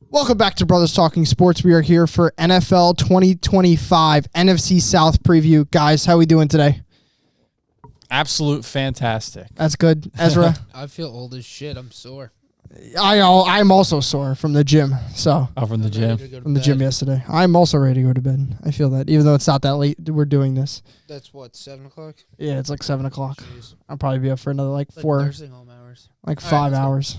Welcome back to Brothers Talking Sports. We are here for NFL 2025 NFC South preview. Guys, how we doing today? Absolute fantastic. That's good. Ezra? I feel old as shit. I'm sore. I'm also sore from the gym. So From the gym. From the gym yesterday. I'm also ready to go to bed. I feel that. Even though it's not that late, we're doing this. That's what, 7 o'clock? Yeah, it's like 7 o'clock. Jeez. I'll probably be up for another like nursing home hours. like All 5 right, hours.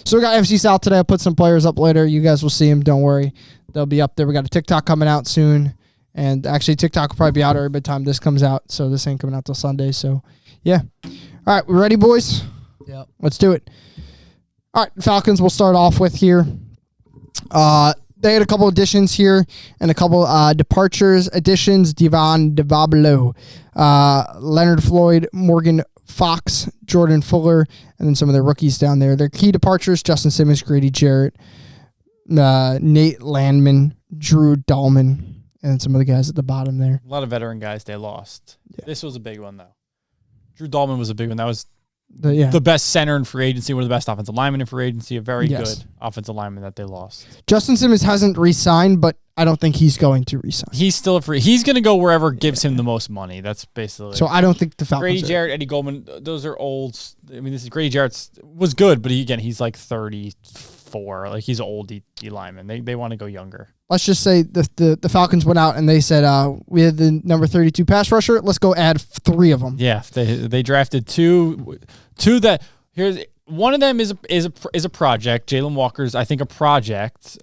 So we got NFC South today. I'll put some players up later. You guys will see them. Don't worry. They'll be up there. We got a TikTok coming out soon. And actually, TikTok will probably be out every by the time this comes out. So this ain't coming out till Sunday. So, yeah. All right, we ready, boys? Yep. Let's do it. All right, Falcons we'll start off with here. They had a couple additions here and a couple departures. Additions, Devon DeVablo, Leonard Floyd, Morgan Fox, Jordan Fuller, and then some of the rookies down there. Their key departures, Justin Simmons, Grady Jarrett, Nate Landman, Drew Dahlman, and some of the guys at the bottom there. A lot of veteran guys they lost. Yeah. This was a big one, though. Drew Dahlman was a big one. That was The best center in free agency, one of the best offensive linemen in free agency, a very Yes. good offensive lineman that they lost. Justin Simmons hasn't re-signed, but I don't think he's going to re-sign. He's still a free. He's going to go wherever gives him the most money. That's basically. So I don't think the Falcons Grady are. Jarrett, Eddie Goldman, those are old. I mean, this is Grady Jarrett was good, but he's like 34. Like he's an old D lineman. They want to go younger. Let's just say the Falcons went out and they said, we had the number 32 pass rusher. Let's go add 3 of them. Yeah, they drafted two that here's one of them is a project. Jalen Walker's I think a project.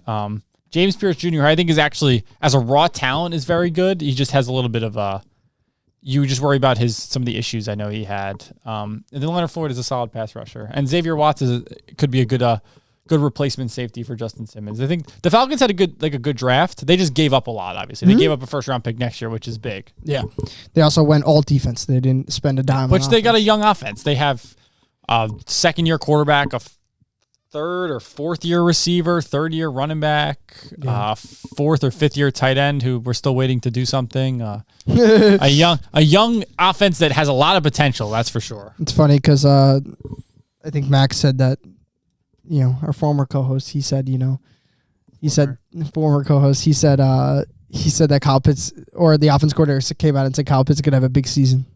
James Pierce Jr. I think is actually as a raw talent is very good. He just has a little bit of you just worry about some of the issues I know he had. And then Leonard Floyd is a solid pass rusher, and Xavier Watts could be a good replacement safety for Justin Simmons. I think the Falcons had a good draft. They just gave up a lot. Obviously, they gave up a first round pick next year, which is big. Yeah. They also went all defense. They didn't spend a dime. Which on they got a offense. young offense. They have a second-year quarterback, a third or fourth-year receiver, third-year running back, fourth or fifth-year tight end who we're still waiting to do something. A young offense that has a lot of potential. That's for sure. It's funny because I think Max said that. Our former co-host. He said, former co-host. He said that Kyle Pitts or the offense coordinator came out and said Kyle Pitts could have a big season.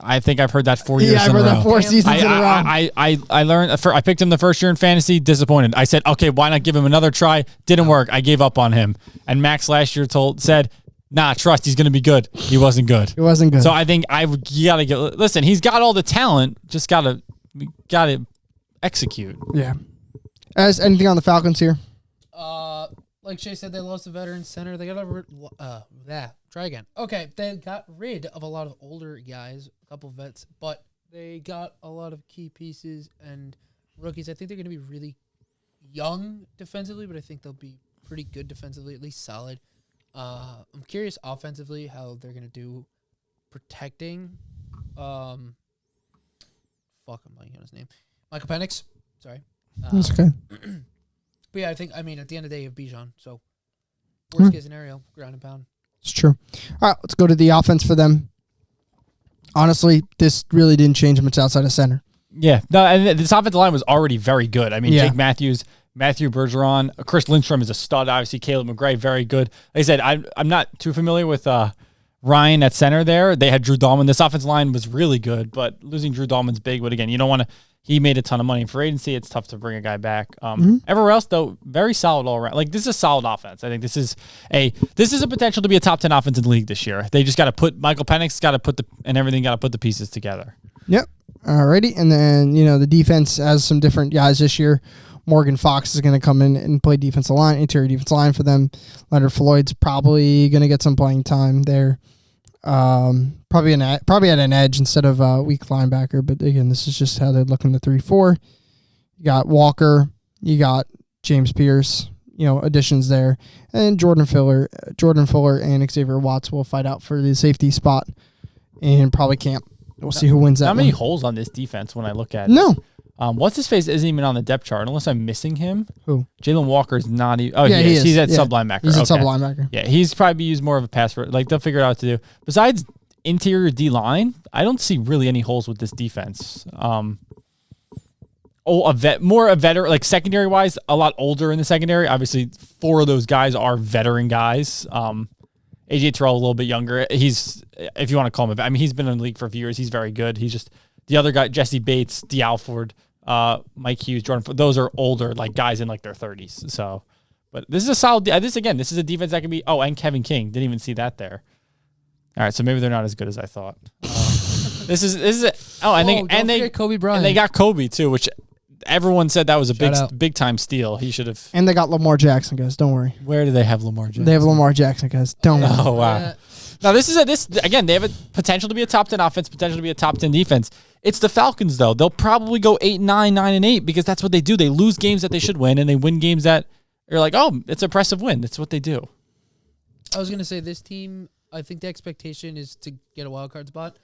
I think I've heard that 4 years. Yeah, I've heard that 4 seasons in a row. I learned. I picked him the first year in fantasy. Disappointed. I said, okay, why not give him another try? Didn't work. I gave up on him. And Max last year said, nah, trust. He's going to be good. He wasn't good. It wasn't good. So I think you got to get. Listen, he's got all the talent. Just got to execute. Yeah. As anything on the Falcons here? Like Shay said, they lost a veteran center. They got try again. Okay, they got rid of a lot of older guys, a couple vets, but they got a lot of key pieces and rookies. I think they're going to be really young defensively, but I think they'll be pretty good defensively, at least solid. I'm curious offensively how they're going to do protecting. I'm blanking on his name. Michael Penix. Sorry. That's okay. But yeah, at the end of the day, you have Bijan. So, worst case scenario, ground and pound. It's true. All right, let's go to the offense for them. Honestly, this really didn't change much outside of center. Yeah. No, and this offensive line was already very good. I mean, Yeah. Jake Matthews, Matthew Bergeron, Chris Lindstrom is a stud. Obviously, Caleb McGray, very good. Like I said, I'm not too familiar with Ryan at center there. They had Drew Dahlman. This offensive line was really good, but losing Drew Dahlman's big. But again, you don't want to. He made a ton of money in free agency. It's tough to bring a guy back. Everywhere else, though, very solid all around. Like, this is a solid offense. I think this is a potential to be a top 10 offense in the league this year. They just got to put Michael Penix got to put the pieces together. Yep. Alrighty, and then the defense has some different guys this year. Morgan Fox is going to come in and play defensive line, interior defensive line for them. Leonard Floyd's probably going to get some playing time there. Probably at an edge instead of a weak linebacker, but again, this is just how they're looking the 3-4. You got Walker, you got James Pierce, additions there, and Jordan Fuller, and Xavier Watts will fight out for the safety spot, and probably camp. We'll see who wins that. How many one. holes on this defense when I look at it? No. What's his face isn't even on the depth chart unless I'm missing him. Who? Jalen Walker's not even. Oh, Yeah, he is. He's at Yeah. sub linebacker. He's a Okay. sub linebacker. Yeah, he's probably used more of a pass. Like they'll figure out what to do. Besides interior D line, I don't see really any holes with this defense. more a veteran, like secondary wise, a lot older in the secondary. Obviously, 4 of those guys are veteran guys. AJ Terrell a little bit younger. He's, if you want to call him, I mean, he's been in the league for a few years. He's very good. He's just the other guy, Jesse Bates, D. Alford, Mike Hughes, Jordan. Those are older, like guys in like their 30s. So, but this is a solid. This is a defense that can be. Oh, and Kevin King, didn't even see that there. All right, so maybe they're not as good as I thought. This is and they Kobe Bryant. and they got Kobe too, which everyone said that was a big time steal. He should have. And they got Lamar Jackson, guys. Don't worry. Where do they have Lamar Jackson? They have Lamar Jackson, guys. Don't worry. Oh wow. Now this again. They have a potential to be a top 10 offense, potential to be a top 10 defense. It's the Falcons though. They'll probably go 8-9, 9-8 because that's what they do. They lose games that they should win, and they win games that are like, oh, it's an impressive win. That's what they do. I was gonna say this team. I think the expectation is to get a wild card spot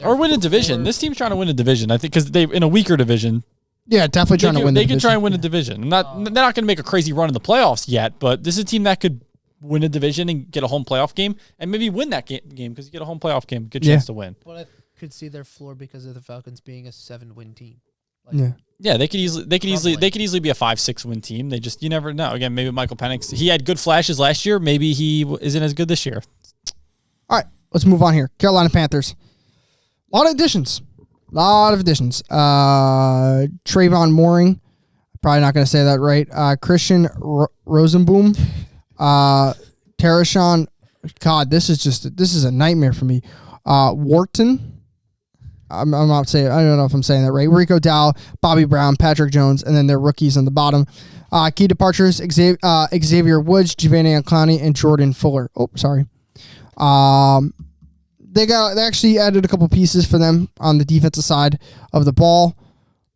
or win a division. This team's trying to win a division. I think because they in a weaker division. Yeah, definitely trying to win. They can try and win a division. They're not going to make a crazy run in the playoffs yet, but this is a team that could win a division and get a home playoff game, and maybe win that game because you get a home playoff game, good chance to win. But I could see their floor because of the Falcons being a 7-win team. Yeah, they could easily be a 5-6 win team. They just, you never know. Again, maybe Michael Penix, he had good flashes last year. Maybe he isn't as good this year. All right, let's move on here. Carolina Panthers. A lot of additions. Trayvon Mooring. Probably not going to say that right. Christian Rosenboom. Terashon. God, this is a nightmare for me. Wharton. I'm not saying, I don't know if I'm saying that right. Rico Dow, Bobby Brown, Patrick Jones, and then their rookies on the bottom. Key departures: Xavier Woods, Giovanni Anclani, and Jordan Fuller. Oh, sorry. They actually added a couple pieces for them on the defensive side of the ball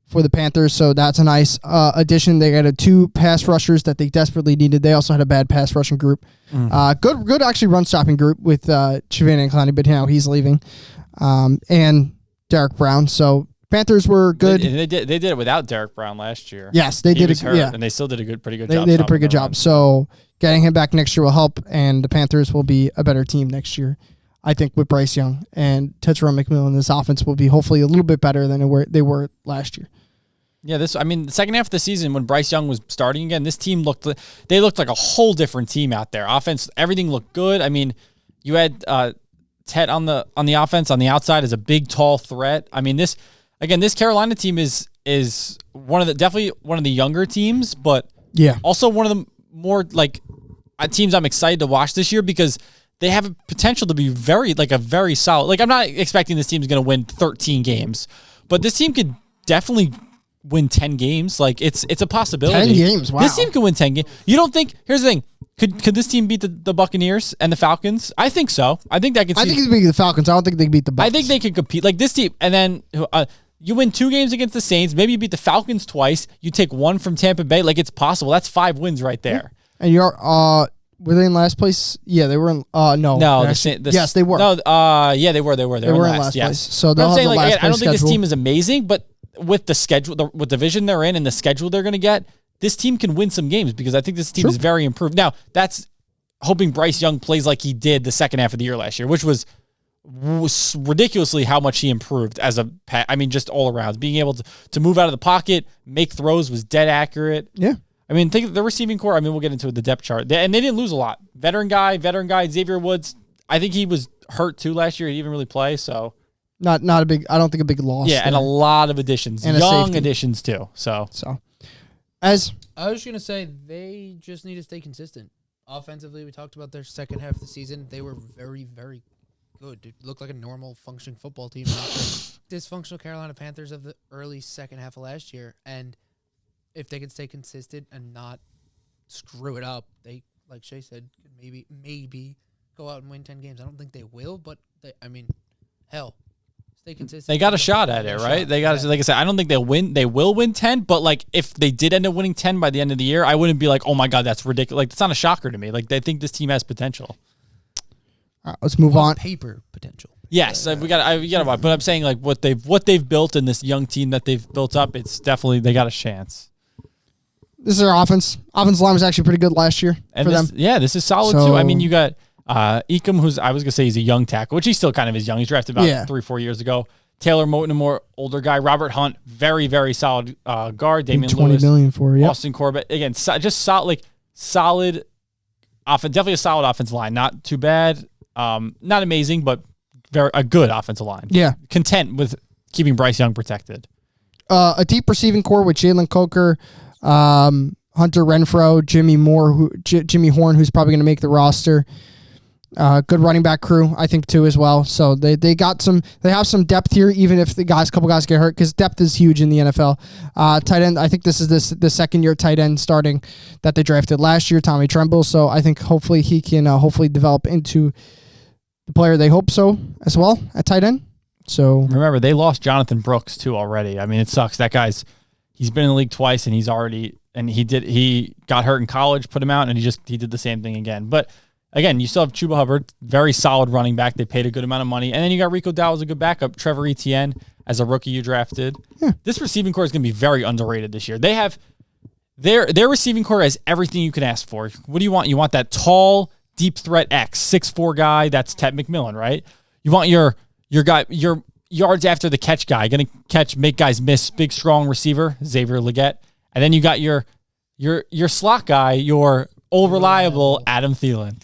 for the Panthers, so that's a nice addition. They added 2 pass rushers that they desperately needed. They also had a bad pass rushing group. Good actually run stopping group with Giovanni Anclani, but now he's leaving. And Derek Brown. So Panthers were good. They did it without Derek Brown last year. Yes, they did. And they still did a pretty good job. They did a pretty good job. So getting him back next year will help, and the Panthers will be a better team next year. I think with Bryce Young and Tetron McMillan, this offense will be hopefully a little bit better than they were last year. Yeah, the second half of the season when Bryce Young was starting again, this team looked like a whole different team out there. Offense, everything looked good. I mean, you had Tet on the offense on the outside as a big, tall threat. I mean, this Carolina team is definitely one of the younger teams, but also one of the more like teams I'm excited to watch this year because they have a potential to be very solid. Like, I'm not expecting this team's going to win 13 games, but this team could definitely win 10 games. Like, it's a possibility. 10 games, wow. This team could win 10 games. You don't think? Here's the thing. Could this team beat the Buccaneers and the Falcons? I think so. I think they could beat the Falcons. I don't think they can beat the Bucs. I think they could compete. Like, this team, and then you win 2 games against the Saints. Maybe you beat the Falcons twice. You take 1 from Tampa Bay. Like, it's possible. That's 5 wins right there. And you're were they in last place? Yeah, they were in. No. Yes, they were. No. Yeah, they were. They were in last place. So they'll have the last place I don't think schedule. this team is amazing, but with the schedule, with the division they're in and the schedule they're going to get, this team can win some games because I think this team is very improved. Now, that's hoping Bryce Young plays like he did the second half of the year last year, which was ridiculously how much he improved just all around. Being able to move out of the pocket, make throws was dead accurate. Yeah. I mean, think of the receiving core. I mean, we'll get into the depth chart. And they didn't lose a lot. Veteran guy, Xavier Woods. I think he was hurt too last year. He didn't even really play, so not a big. I don't think a big loss. Yeah, and a lot of additions, and young additions too. So as I was gonna say, they just need to stay consistent. Offensively, we talked about their second half of the season. They were very, very good. It looked like a normal functioning football team. Not the dysfunctional Carolina Panthers of the early second half of last year. And if they can stay consistent and not screw it up, they, like Shay said, could maybe go out and win 10 games. I don't think they will, but hell, stay consistent. They got a shot at it, right? They got, like I said, I don't think they'll win. They will win 10, but like if they did end up winning 10 by the end of the year, I wouldn't be like, oh my God, that's ridiculous. Like, it's not a shocker to me. Like, they think this team has potential. All right, let's move on. Paper potential. Yes, we got. But I'm saying like what they've built in this young team that they've built up. It's definitely they got a chance. This is their offense. Offensive line was actually pretty good last year for them. Yeah, this is solid too. I mean, you got Ekum, who's I was gonna say he's a young tackle, which he still kind of is young. He's drafted about 3-4 years ago. Taylor Moton, a more older guy. Robert Hunt, very, very solid guard. Damian $20 Lewis, million for it. Yep. Austin Corbett. Again, just solid offense. Definitely a solid offensive line. Not too bad. Not amazing, but a good offensive line. Yeah. Content with keeping Bryce Young protected. A deep receiving core with Jalen Coker, Hunter Renfrow, Jimmy Horn, who's probably going to make the roster. Good running back crew, I think, too, as well. So they have some depth here, even if a couple guys get hurt, because depth is huge in the NFL. Tight end, I think this is the second year tight end starting that they drafted last year, Tommy Tremble. So I think hopefully he can develop into the player they hope so as well at tight end. So remember, they lost Jonathan Brooks too already. I mean, it sucks. That he's been in the league twice, and he got hurt in college, put him out, and he did the same thing again. But again, you still have Chuba Hubbard, very solid running back. They paid a good amount of money. And then you got Rico Dowell as a good backup. Trevor Etienne as a rookie you drafted. Yeah. This receiving core is going to be very underrated this year. They have their receiving core has everything you can ask for. What do you want? You want that tall, deep threat X, 6'4" guy. That's Ted McMillan, right? You want your guy, your yards after the catch guy, going to make guys miss, big, strong receiver, Xavier Legette. And then you got your slot guy, your old reliable Adam Thielen.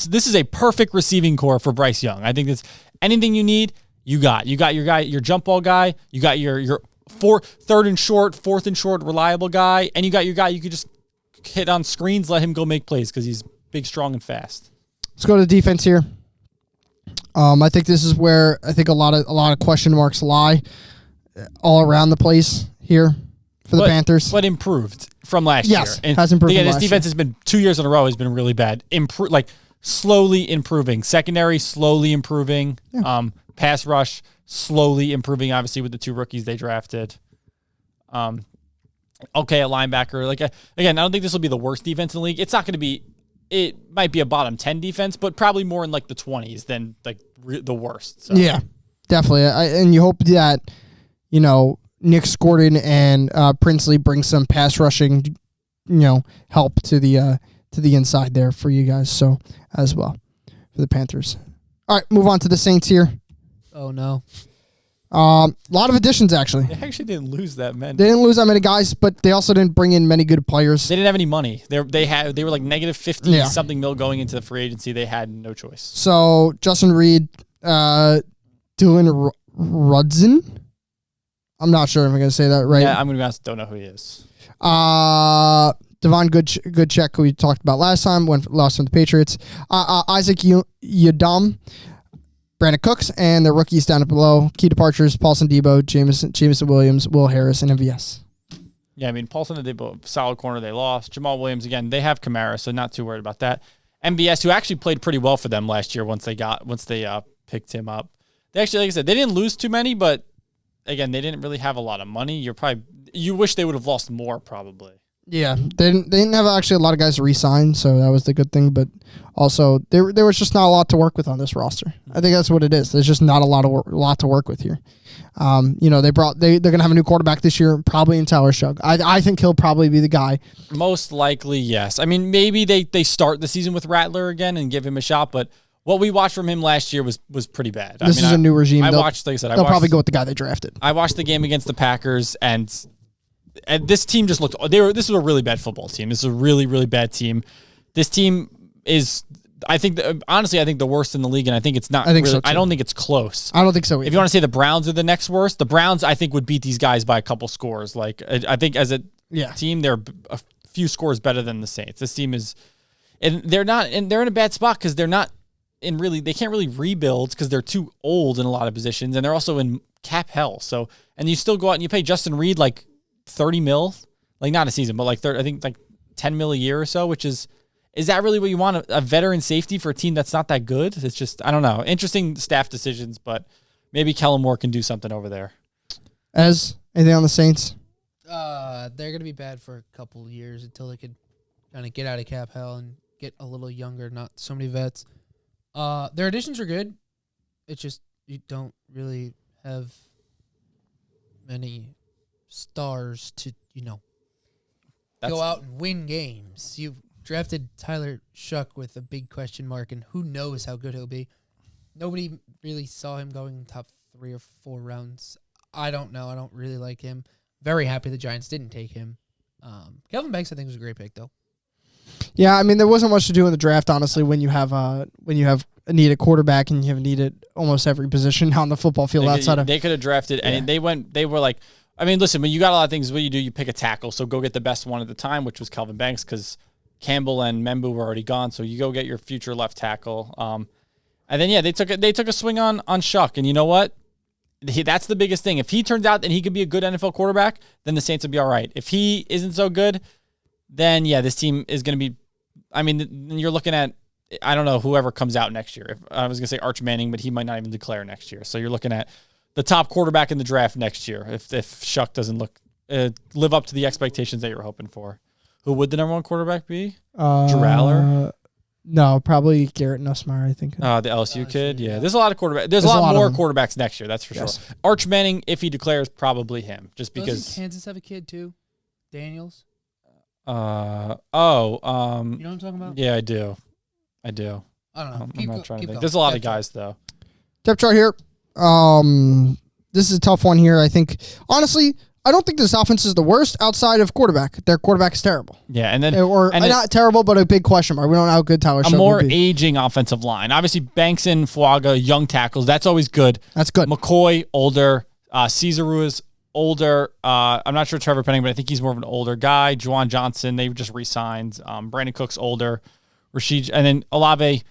This is a perfect receiving core for Bryce Young. I think that's anything you need, you got. You got your guy, your jump ball guy. You got your third and short, fourth and short reliable guy, and you got your guy you could just hit on screens, let him go make plays because he's big, strong, and fast. Let's go to the defense here. I think this is where I think a lot of question marks lie all around the place here for the Panthers. But improved from last year. Yes, has improved. Yeah, this defense has been 2 years in a row has been really bad. Slowly improving. Secondary slowly improving. Yeah. Pass rush slowly improving. Obviously with the two rookies they drafted. Okay at linebacker. Again, I don't think this will be the worst defense in the league. It's not going to be. It might be a bottom 10 defense, but probably more in the 20s than the worst. So. Yeah, definitely. And you hope that Nick Gordon and Princely bring some pass rushing, help to the inside there for you guys. So as well for the Panthers. All right, move on to the Saints here. Oh no. A lot of additions, actually. They actually didn't lose that many. They didn't lose that many guys, but they also didn't bring in many good players. They didn't have any money. They were like negative 50 something mil going into the free agency. They had no choice. So Justin Reed, Dylan Rudson. I'm not sure if I'm going to say that right. Yeah, I'm going to be honest. Don't know who he is. Devon Goodcheck, who we talked about last time, lost from the Patriots. Isaac Yadam. Brandon Cooks, and the rookies down below. Key departures, Paulson Debo, Jameson Williams, Will Harris, and MVS. Yeah, I mean, Paulson and Debo, solid corner, they lost. Jamal Williams, again, they have Kamara, so not too worried about that. MVS, who actually played pretty well for them last year once they picked him up. They actually, like I said, they didn't lose too many, but again, they didn't really have a lot of money. You wish they would have lost more, probably. Yeah, they didn't have actually a lot of guys to re-sign, so that was the good thing. But also, there was just not a lot to work with on this roster. I think that's what it is. There's just not a lot to work with here. They're gonna have a new quarterback this year, probably in Tyler Shugg. I think he'll probably be the guy. Most likely, yes. I mean, maybe they start the season with Rattler again and give him a shot, but what we watched from him last year was pretty bad. This is a new regime. Like I said, they'll probably go with the guy they drafted. I watched the game against the Packers, and this team just looked. This is a really bad football team. This is a really, really bad team. This team is, honestly, I think the worst in the league, and I think it's not. So I don't think it's close. I don't think so either. If you want to say the Browns are the next worst, the Browns I think would beat these guys by a couple scores. I think as a team, they're a few scores better than the Saints. This team is, and they're in a bad spot because they're not they can't really rebuild because they're too old in a lot of positions, and they're also in cap hell. So, and you still go out and you pay Justin Reed like $30 million, not a season, but I think $10 million a year or so, which is that really what you want? A veteran safety for a team that's not that good? It's just, I don't know. Interesting staff decisions, but maybe Kellen Moore can do something over there. Anything on the Saints? They're going to be bad for a couple years until they could kind of get out of cap hell and get a little younger, not so many vets. Their additions are good. It's just you don't really have many stars to, go out and win games. You drafted Tyler Shugg with a big question mark, and who knows how good he'll be. Nobody really saw him going top 3 or 4 rounds. I don't know. I don't really like him. Very happy the Giants didn't take him. Kelvin Banks, I think, was a great pick, though. Yeah, I mean, there wasn't much to do in the draft, honestly, when you have a needed quarterback and you have needed almost every position on the football field They could have drafted, and they were like, I mean, listen, when you got a lot of things, what you pick a tackle, so go get the best one at the time, which was Kelvin Banks, because Campbell and Membu were already gone, so you go get your future left tackle. And then, they took a swing on Shuck, and you know what? That's the biggest thing. If he turns out that he could be a good NFL quarterback, then the Saints would be all right. If he isn't so good, then, this team is going to be, I mean, you're looking at, I don't know, whoever comes out next year. I was going to say Arch Manning, but he might not even declare next year. So you're looking at the top quarterback in the draft next year if Shuck doesn't live up to the expectations that you're hoping for. Who would the number one quarterback be? Juraller? No, probably Garrett Nussmeier, I think. The LSU kid? Yeah. There's a lot of quarterbacks. There's a lot more quarterbacks next year, that's for sure. Arch Manning, if he declares, probably him. Just because. Doesn't Kansas have a kid too? Daniels? You know what I'm talking about? Yeah, I do. I don't know. I'm not trying to think. There's a lot of guys, though. Depth chart here. This is a tough one here. I think, honestly, I don't think this offense is the worst outside of quarterback. Their quarterback is terrible. Yeah, and then not terrible, but a big question mark. We don't know how good Tyler Shuck will be. A more aging offensive line. Obviously, Banks and Fuaga, young tackles. That's always good. That's good. McCoy, older. Cesaru is older. I'm not sure Trevor Penning, but I think he's more of an older guy. Juwan Johnson, they just re-signed. Brandon Cook's older. Rashid, and then Olave.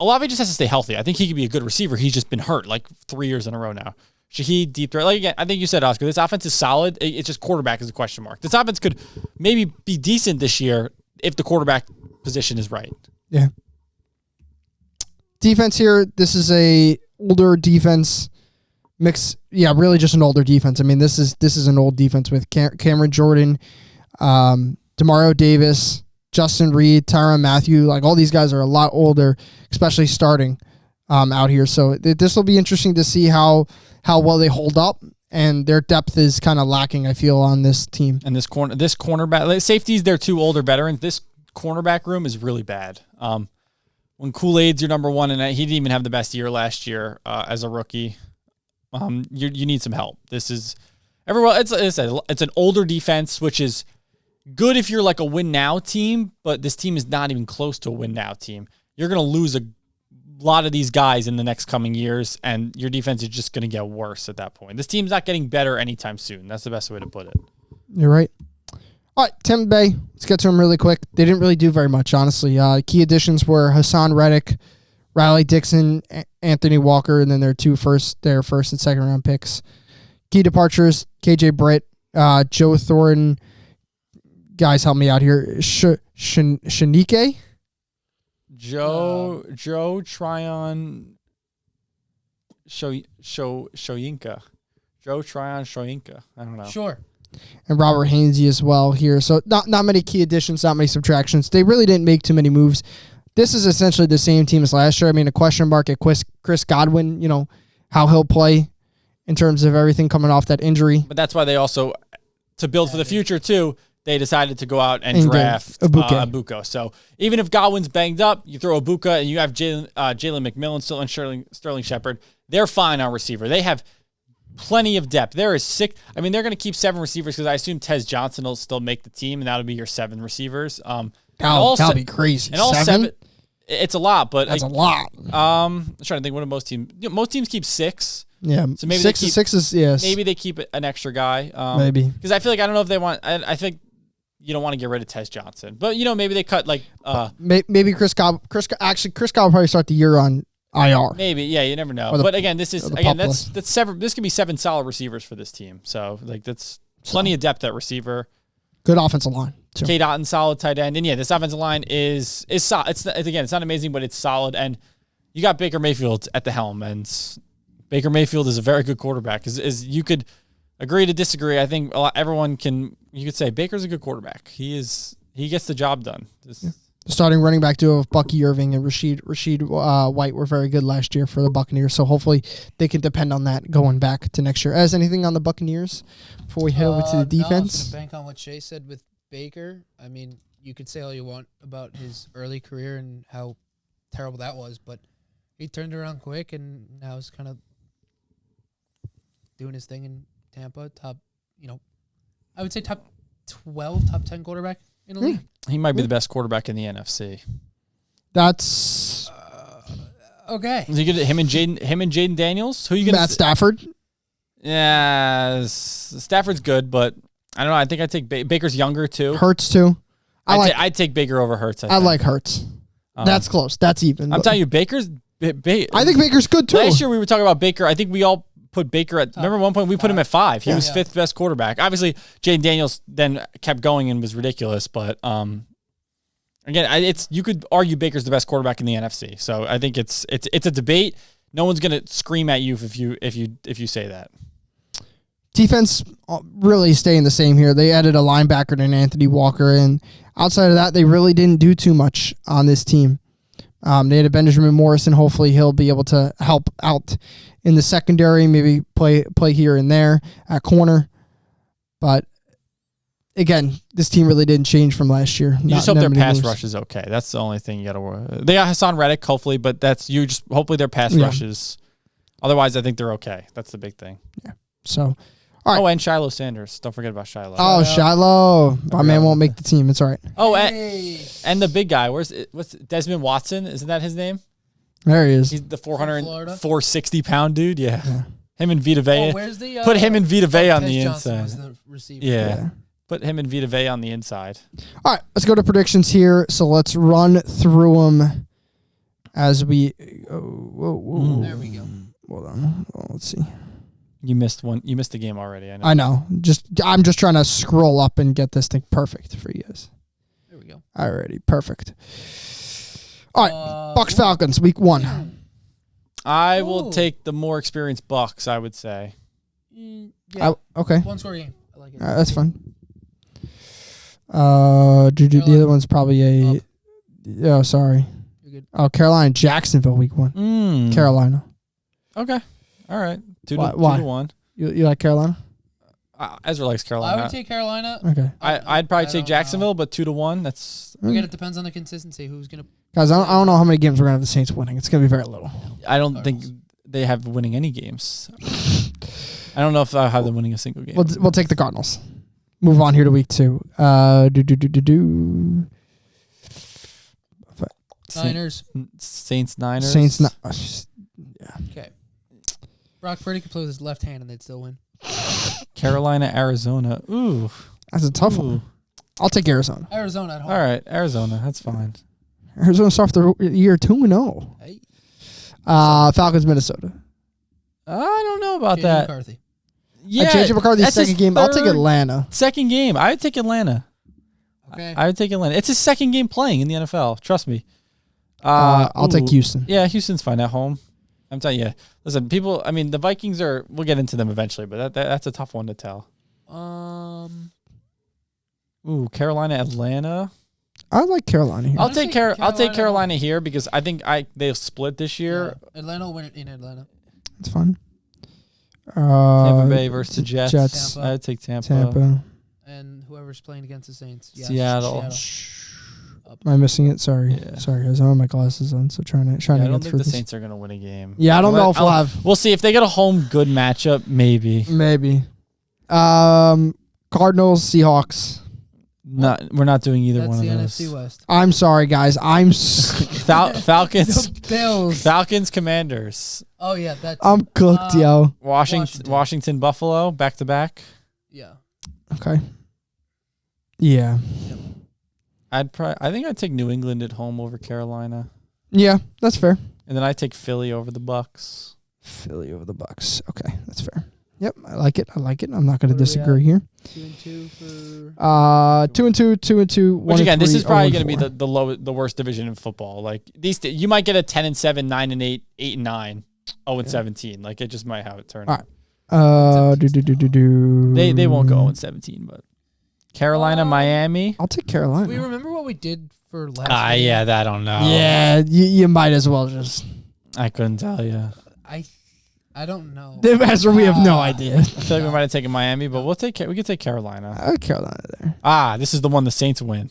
Olave just has to stay healthy. I think he could be a good receiver. He's just been hurt like 3 years in a row now. Shaheed, deep threat. Like again, I think you said, Oscar, this offense is solid. It's just quarterback is a question mark. This offense could maybe be decent this year if the quarterback position is right. Yeah. Defense here, this is a older defense mix. Yeah, really just an older defense. I mean, this is an old defense with Cameron Jordan, Demario Davis, Justin Reed, Tyrann Mathieu. Like all these guys are a lot older, especially starting out here. So this will be interesting to see how well they hold up, and their depth is kind of lacking, I feel, on this team. And this cornerback safeties, they're two older veterans. This cornerback room is really bad. When Kool-Aid's your number one, and he didn't even have the best year last year as a rookie, you need some help. This is it's an older defense, which is good if you're like a win now team, but this team is not even close to a win now team. You're going to lose a lot of these guys in the next coming years, and your defense is just going to get worse at that point. This team's not getting better anytime soon. That's the best way to put it. You're right. All right, Tampa Bay. Let's get to them really quick. They didn't really do very much, honestly. Key additions were Hassan Reddick, Riley Dixon, Anthony Walker, and then their first and second round picks. Key departures: KJ Britt, Joe Thornton. Guys, help me out here. Shanike? Joe Tryon Shoyinka. Joe Tryon Shoyinka. I don't know. Sure. And Robert Hainsey as well here. So not many key additions, not many subtractions. They really didn't make too many moves. This is essentially the same team as last year. I mean, a question mark at Chris Godwin, how he'll play in terms of everything coming off that injury. But that's why they also, to build for the future too, they decided to go out and draft Abuka. So even if Godwin's banged up, you throw Abuka and you have Jalen McMillan still and Sterling Shepard. They're fine on receiver. They have plenty of depth. There is 6. I mean, they're going to keep 7 receivers because I assume Tez Johnson will still make the team, and that'll be your 7 receivers. That'll be crazy. And all 7, it's a lot, but that's a lot. I'm trying to think. What do most teams? Most teams keep 6. Yeah, so maybe 6 is yes. Maybe they keep an extra guy. Maybe because I feel like I don't know if they want. I think you don't want to get rid of Tez Johnson, but maybe they cut like. Maybe Chris Cobb will probably start the year on IR. Maybe, yeah, you never know. But again, that's 7. This could be 7 solid receivers for this team. So like that's plenty of depth at receiver. Good offensive line. Too. K. Dotton, solid tight end, and this offensive line is solid. It's not amazing, but it's solid. And you got Baker Mayfield at the helm, and Baker Mayfield is a very good quarterback. As you could agree to disagree, I think everyone can. You could say Baker's a good quarterback. He gets the job done. The starting running back duo of Bucky Irving and Rashid White were very good last year for the Buccaneers. So hopefully they can depend on that going back to next year. As anything on the Buccaneers before we head over to the defense? No, bank on what Shay said with Baker. I mean, you could say all you want about his early career and how terrible that was, but he turned around quick, and now it's kind of doing his thing in Tampa. Top, I would say top 12, top 10 quarterback in the league. He might be the best quarterback in the NFC. That's Okay. Is he good at him and Jaden Daniels? Who are you gonna? Matt Stafford. Yeah, Stafford's good, but I don't know. I think I'd take Baker's younger too. Hurts too. I'd take Baker over Hurts. I like Hurts. That's close. That's even. I'm telling you, Baker's. I think Baker's good too. Last year we were talking about Baker. I think we all put Baker at. Remember at one point we put him at 5. He was 5th best quarterback. Obviously, Jaden Daniels then kept going and was ridiculous. But again, you could argue Baker's the best quarterback in the NFC. So I think it's a debate. No one's gonna scream at you if you say that. Defense really staying the same here. They added a linebacker and Anthony Walker, and outside of that, they really didn't do too much on this team. They had a Benjamin Morrison. Hopefully, he'll be able to help out in the secondary, maybe play here and there at corner. But again, this team really didn't change from last year. You just hope their pass rush is okay. That's the only thing you got to worry. They got Hassan Reddick, hopefully, but hopefully their pass rushes. Otherwise, I think they're okay. That's the big thing. Yeah. So. All right. Oh, and Shiloh Sanders. Don't forget about Shiloh. Oh, Shiloh. My man won't make the team. It's all right. Oh, and the big guy. What's Desmond Watson? Isn't that his name? There he is. He's the 460-pound dude. Yeah. Him and Vita Vea. Where's the, put him and Vita Vea on the Johnson inside. was the receiver. Yeah. Put him and Vita Vea on the inside. All right. Let's go to predictions here. So let's run through them as we. Whoa. There we go. Hold on. Let's see. You missed one. You missed the game already. I know. I'm just trying to scroll up and get this thing perfect for you guys. There we go. Alrighty, perfect. All right, Bucks Falcons, week 1. I will take the more experienced Bucks. I would say. Yeah. Okay. One score game. I like it. All right, that's fine. The other one's probably a. Oh, sorry. You're good. Oh, Carolina, Jacksonville, week 1. Carolina. Okay. All right. 2 Why? to 1. You like Carolina? Ezra likes Carolina. I would take Carolina. Okay. I'd probably take Jacksonville, but 2 to 1. That's. Again, it depends on the consistency. Who's gonna? Guys, I don't know how many games we're gonna have the Saints winning. It's gonna be very little. I don't think they have winning any games. I don't know if I have them winning a single game. We'll take the Cardinals. Move on here to week 2. Niners. Saints, Niners. Saints. Yeah. Okay. Brock Purdy could play with his left hand and they'd still win. Carolina, Arizona. Ooh. That's a tough one. I'll take Arizona. Arizona at home. All right, Arizona. That's fine. Arizona starts the year 2-0. Hey. Falcons, Minnesota. I don't know about JJ that. McCarthy. Yeah, JJ McCarthy's second game. I'll take Atlanta. Second game. I would take Atlanta. Okay. I would take Atlanta. It's his second game playing in the NFL. Trust me. I'll take Houston. Yeah, Houston's fine at home. I'm telling you. Listen, people. I mean, the Vikings are. We'll get into them eventually, but that's a tough one to tell. Ooh, Carolina, Atlanta. I like Carolina here. I'll take Carolina here because I think they'll split this year. Yeah. Atlanta will win it in Atlanta. It's fun. Tampa Bay versus the Jets. Tampa. I'd take Tampa. And whoever's playing against the Saints. Yeah, Seattle. Am I missing it? Sorry. Yeah. Sorry, guys. I don't have my glasses on, so trying to I get don't through think the this. Saints are going to win a game. Yeah, I don't know if we'll have. We'll see if they get a home good matchup. Maybe. Cardinals, Seahawks. We're not doing either That's one of the those. NFC West. I'm sorry, guys. Falcons. The Bills. Falcons, Commanders. Oh yeah, I'm cooked, yo. Washington, Buffalo, back to back. Yeah. Okay. Yeah. I think I'd take New England at home over Carolina. Yeah, that's fair. And then I'd take Philly over the Bucks. Philly over the Bucks. Okay, that's fair. Yep, I like it. I'm not going to disagree here. 2-2 for 2-2, 2-2. Which again, this is probably going to be 0-4. the worst division in football. Like you might get a 10-7, 9-8, 8-9, 0-17. Like it just might have it turn. All right. They won't go 0-17, but Carolina, Miami. I'll take Carolina. Do we remember what we did for last week? Yeah, that I don't know. Yeah, you might as well just. I couldn't tell you. I don't know. Ezra, we have no idea. I feel like we might have taken Miami, but we could take Carolina. Carolina there. This is the one the Saints win.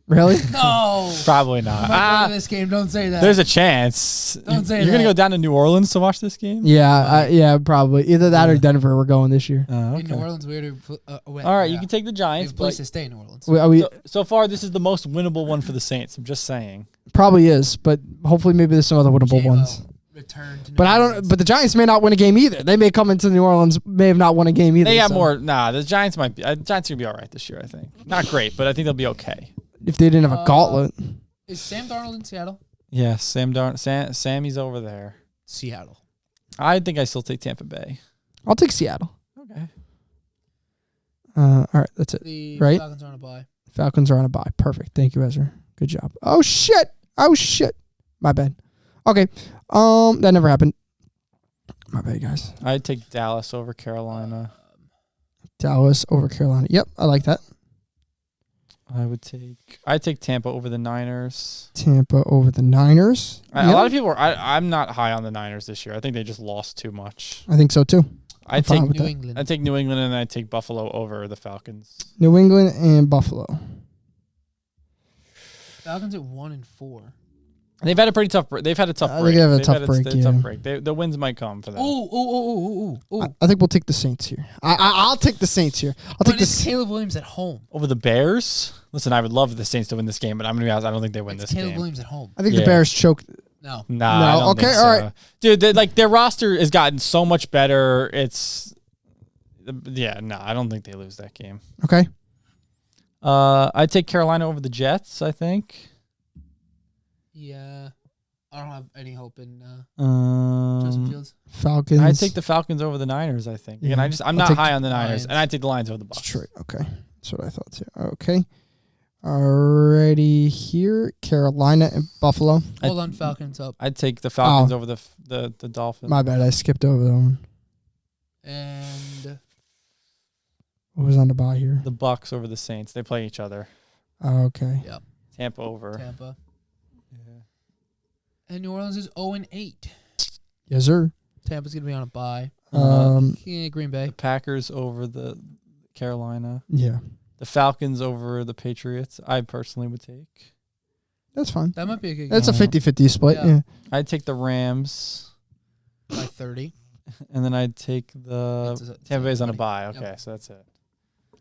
Really? No. Probably I'm not. not going to this game. Don't say that. There's a chance. Don't say You're gonna that. go down to New Orleans to watch this game. Yeah, probably either that or Denver. We're going this year. Oh, In New okay. Orleans, weird. All right, you can take the We Giants. have a place But to stay in New Orleans. Are we so far, this is the most winnable one for the Saints. I'm just saying. probably is, but hopefully maybe there's some other winnable J-Lo ones. return to New But I Orleans. don't. But the Giants may not win a game either. They may come into New Orleans, may have not won a game either. They got so more. Nah, the Giants might be. Giants are gonna be all right this year. I think not great, but I think they'll be okay. if they didn't have a gauntlet. Is Sam Darnold in Seattle? Yeah, Sammy's over there. Seattle. I think I still take Tampa Bay. I'll take Seattle. Okay. All right, that's it. The Right? Falcons are on a bye. Falcons are on a bye. Perfect. Thank you, Ezra. Good job. Oh shit. My bad. Okay. That never happened. My bad, guys. I'd take Dallas over Carolina. Dallas over Carolina. Yep, I like that. I'd take Tampa over the Niners. Tampa over the Niners. A lot of people are. I'm not high on the Niners this year. I think they just lost too much. I think so too. I'd fine take with New that. England. I'd take New England and I'd take Buffalo over the Falcons. New England and Buffalo. Falcons at 1-4. They've had a pretty tough. They've had a tough break. They have a They've tough had break, yeah. tough break. The wins might come for them. Ooh. I think we'll take the Saints here. I'll take the Saints here. I'll But take it's the Caleb Williams at home. Over the Bears. Listen, I would love the Saints to win this game, but I'm gonna be honest. I don't think they win It's this Caleb game. Williams at home. I think Yeah. the Bears choked. No. Nah, No, I don't okay, think all so. right. Dude. Their roster has gotten so much better. It's I don't think they lose that game. Okay. I'd take Carolina over the Jets. I think. Yeah. I don't have any hope in Um, Justin Fields. Falcons. I'd take the Falcons over the Niners. I think. Again, Yeah. I'm I'll not take high on the Niners, Lions. and I'd take the Lions over the Bucs. Detroit. Okay. That's what I thought too. Okay. Alrighty here. Carolina and Buffalo. Hold on, Falcons up. I'd take the Falcons Oh. over the Dolphins. My bad. I skipped over that one. And What was on the bye here? The Bucs over the Saints. They play each other. Okay. Tampa over. Tampa. Yeah. And New Orleans is 0-8. Yes, sir. Tampa's going to be on a bye. Yeah, Green Bay. The Packers over the Carolina. Yeah. The Falcons over the Patriots. I personally would take. That's fine. That might be a good game. That's a 50-50 split. Yeah. Yeah. I'd take the Rams, By 30. and then I'd take the It's Tampa Bay's on a 20. bye. Yep. Okay, so that's it.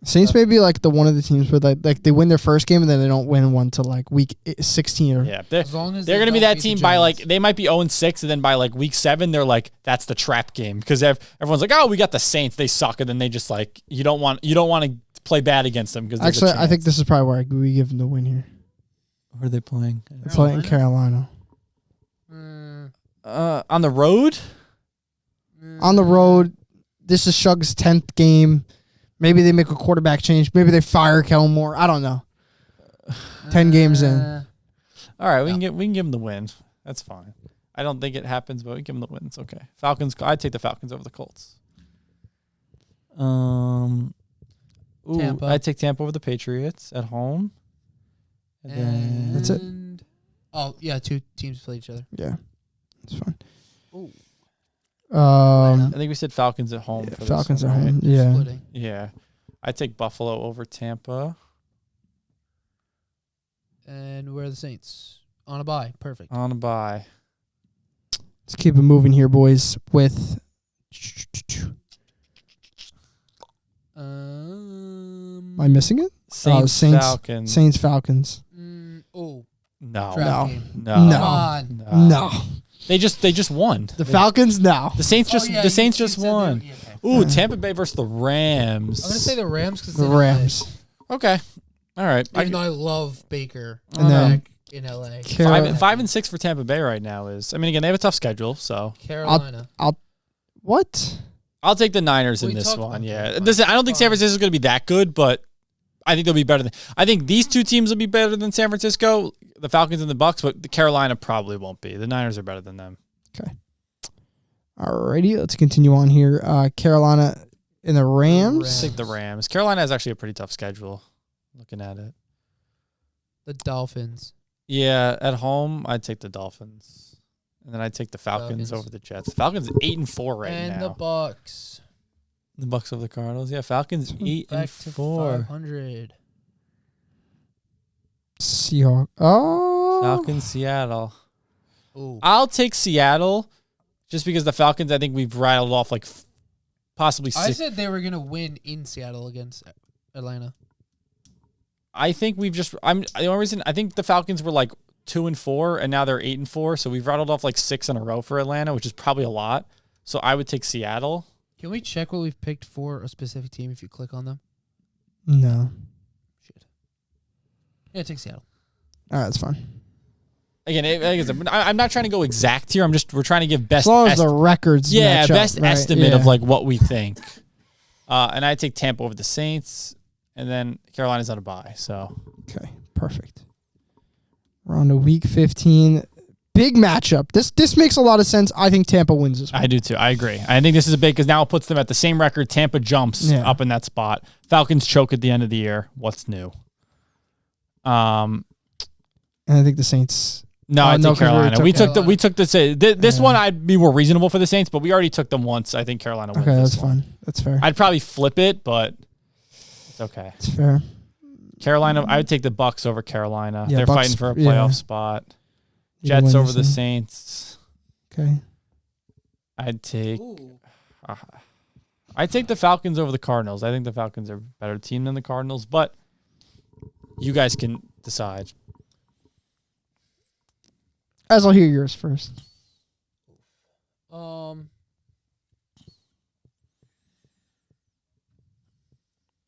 Saints may be like the one of the teams where like they win their first game and then they don't win one till like week 16 or Yeah, As long as they're they going to be don't that beat the team by like Giants. they might be 0-6, and then by like week 7 they're like that's the trap game because everyone's like, oh, we got the Saints, they suck, and then they just like you don't want to play bad against them because actually I think this is probably where we give them the win here. Where are they playing? They're playing Carolina. On the road. On the road, this is Shug's 10th game. Maybe they make a quarterback change. Maybe they fire Kellen Moore. I don't know. 10 games in. All right, we can give them the win. That's fine. I don't think it happens, but we give them the win. It's okay. Falcons. I'd take the Falcons over the Colts. Tampa. I'd take Tampa over the Patriots at home. And then That's it. Oh, yeah, two teams play each other. Yeah. It's fine. Ooh. I think we said Falcons at home. Yeah, for Falcons this at one, right? home. Yeah. Splitting. Yeah. I'd take Buffalo over Tampa. And where are the Saints? On a bye. Perfect. On a bye. Let's keep it moving here, boys, with Am I missing it? Saints, Saints, Falcons. Saints, Falcons. Oh, No. trap No. game. No. No. Come on. No. They just won. The Falcons, no. The Saints just Oh, yeah, the you Saints just said they- won. yeah, okay. Ooh, Tampa Bay versus the Rams. I'm going to say the Rams because The Rams. Okay. All right. Even though I love Baker And then back in LA. Five and 6 for Tampa Bay right now is. I mean, again, they have a tough schedule, so Carolina. What? I'll take the Niners We in this talked one. about Yeah, that. listen, I don't think San Fine. Francisco is going to be that good, but I think they'll be better than. I think these two teams will be better than San Francisco, the Falcons and the Bucks, but the Carolina probably won't be. The Niners are better than them. Okay. Alrighty, let's continue on here. Carolina and the Rams. I think the Rams. Carolina has actually a pretty tough schedule. Looking at it. The Dolphins. Yeah, at home, I'd take the Dolphins. And then I'd take the Falcons Falcons. over the Jets. The Falcons 8-4 right and now. the Bucks. The Bucks over the Cardinals. Yeah, Falcons Back to 8-4. 500. Seahawks. Oh. Falcons, Seattle. Ooh. I'll take Seattle just because the Falcons, I think we've rattled off like possibly I six. said they were going to win in Seattle against Atlanta. I think we've just, the only reason, I think the Falcons were like 2-4 and now they're 8-4. So we've rattled off like 6 in a row for Atlanta, which is probably a lot. So I would take Seattle. Can we check what we've picked for a specific team if you click on them? No. Shit. Yeah, take Seattle. All right, that's fine. Again, I'm not trying to go exact here. We're trying to give best. As long as the records match up, best right? estimate of like what we think. And I take Tampa over the Saints, and then Carolina's on a bye. So Okay, perfect. We're on to week 15. Big matchup. This makes a lot of sense. I think Tampa wins this one. I do too. I agree. I think this is a big because now it puts them at the same record. Tampa jumps up in that spot. Falcons choke at the end of the year. What's new? And I think the Saints. No, I think Carolina. We took Carolina. this one. I'd be more reasonable for the Saints, but we already took them once. I think Carolina wins. Okay, this that's one. fine. That's fair. I'd probably flip it, but it's okay. It's fair. Carolina. I would take the Bucks over Carolina. Yeah, They're Bucks, fighting for a playoff spot. Jets over the Saints. Okay. I'd take the Falcons over the Cardinals. I think the Falcons are a better team than the Cardinals, but you guys can decide. As I'll hear yours first.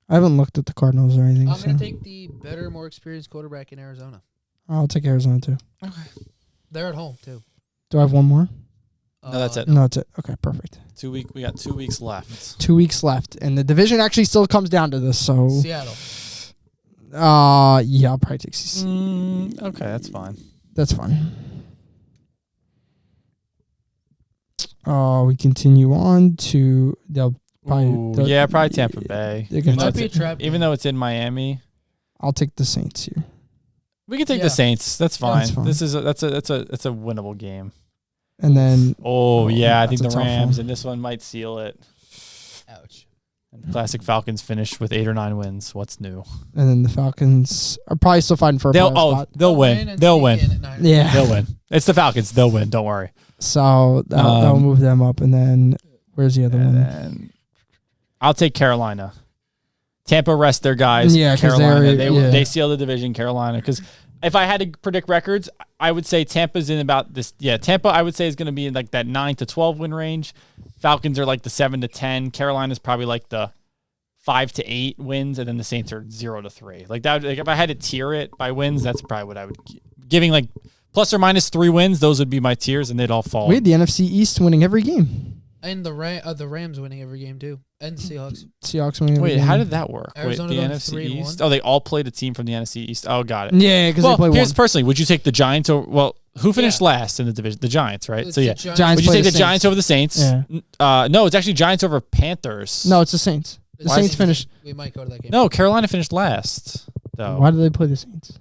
I haven't looked at the Cardinals or anything. I'm going to take the better, more experienced quarterback in Arizona. I'll take Arizona too. Okay. They're at home, too. Do I have one more? No, that's it. No, that's it. Okay, perfect. We got 2 weeks left. 2 weeks left, and the division actually still comes down to this. So, Seattle. yeah, I'll probably take CC. Okay, that's fine. That's fine. We continue on to probably Tampa Bay. Might be a trap Even though it's in Miami. I'll take the Saints here. We can take the Saints. That's fine. That's fine. This is that's a winnable game. And then I think the that's a tough Rams one. and this one might seal it. Ouch. And the Classic Falcons finished with 8 or 9 wins. What's new? And then the Falcons are probably still fighting for a playoff spot. They'll win. They'll win. Yeah. They'll win. It's the Falcons. They'll win. Don't worry. So that'll move them up. And then where's the other one? Then I'll take Carolina. Tampa rest their guys. Yeah, 'cause Carolina. they're- They seal the division. Carolina. Because if I had to predict records, I would say Tampa's in about this. Yeah, Tampa I would say is going to be in like that 9 to 12 win range. Falcons are like the 7 to 10. Carolina's probably like the 5 to 8 wins, and then the Saints are 0 to 3. Like that. Like if I had to tier it by wins, that's probably what I would giving like plus or minus 3 wins. Those would be my tiers, and they'd all fall. We had the NFC East winning every game. And the Rams winning every game, too. And the Seahawks. Seahawks winning every game. Wait, how did that work? Arizona Wait, the going NFC 3-1? East? Oh, they all played a team from the NFC East. Oh, got it. Yeah, because they played here's one. personally, would you take the Giants over? Well, who finished last in the division? The Giants, right? It's So the yeah, Giants. would you play take the the Giants Saints. over the Saints? Yeah. No, it's actually Giants over Panthers. No, it's the Saints. The Why Saints is it- finished. We might go to that game. No, Carolina finished last. Though. Why did they play the Saints?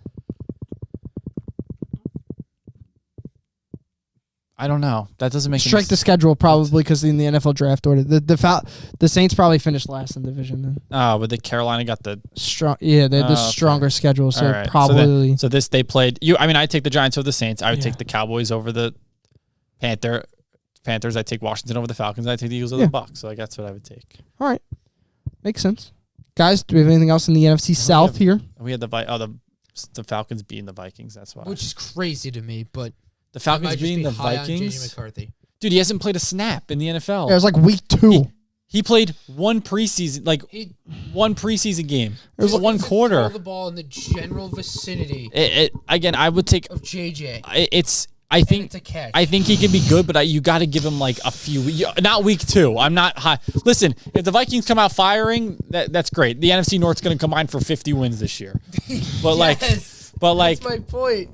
I don't know. That doesn't make Strike any the schedule probably because in the NFL draft order, the Saints probably finished last in the division then. Oh, but the Carolina got the Strong, yeah, they had the Okay. stronger schedule, so all right. probably. So this they played. I take the Giants over the Saints. I would Yeah. take the Cowboys over the Panthers. I take Washington over the Falcons. I take the Eagles over the Bucks. So like that's what I would take. All right, makes sense. Guys, do we have anything else in the NFC South here? We had the Falcons beating the Vikings. That's why. Which is crazy to me, but The I Falcons might just beating be the high on J.J. Vikings. McCarthy. Dude, he hasn't played a snap in the NFL. Yeah, it was like week 2. He played one preseason game. It was one quarter. Throw the ball in the general vicinity Again, I would take. of JJ. I think it's a catch. I think he can be good, but you got to give him like a few. Not week 2. I'm not high. Listen, if the Vikings come out firing, that's great. The NFC North's going to combine for 50 wins this year. But Yes, that's my point.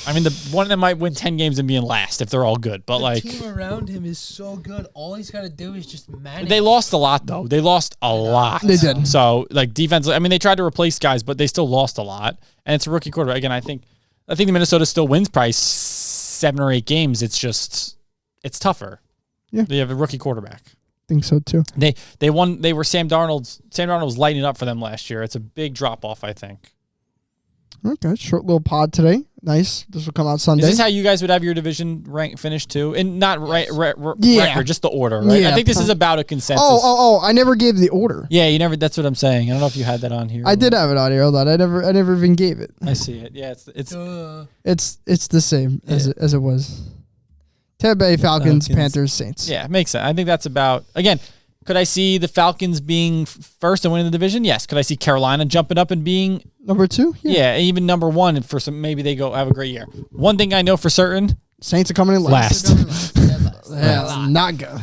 I mean, the one of them might win 10 games and be in last if they're all good. But The team around him is so good. All he's got to do is just manage. they lost a lot though. They lost a lot. They did. So like defense. I mean, they tried to replace guys, but they still lost a lot. And it's a rookie quarterback. Again, I think the Minnesota still wins probably 7 or 8 games. It's just it's tougher. Yeah. They have a rookie quarterback. think so too. They won. They were Sam Darnold was lighting up for them last year. It's a big drop off, I think. Okay, short little pod today. Nice. This will come out Sunday. Is this how you guys would have your division rank finished too? And not record, just the order, right? Yeah. I think this is about a consensus. Oh! I never gave the order. Yeah, you never. That's what I'm saying. I don't know if you had that on here. I did have it on here. Hold on. I never even gave it. I see it. Yeah, it's the same as it was. Tampa Bay Falcons, Panthers, Saints. Yeah, makes sense. I think that's about again. Could I see the Falcons being first and winning the division? Yes. Could I see Carolina jumping up and being number 2? Yeah, even number 1 for some. Maybe they go have a great year. One thing I know for certain: Saints are coming in last. Last. Not good.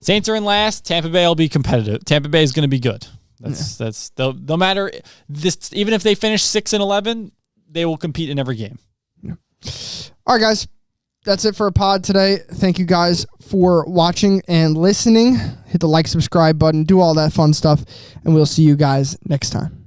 Saints are in last. Tampa Bay will be competitive. Tampa Bay is going to be good. That's no matter this. Even if they finish 6-11, they will compete in every game. Yeah. All right, guys. That's it for a pod today. Thank you guys for watching and listening. Hit the like, subscribe button, do all that fun stuff, and we'll see you guys next time.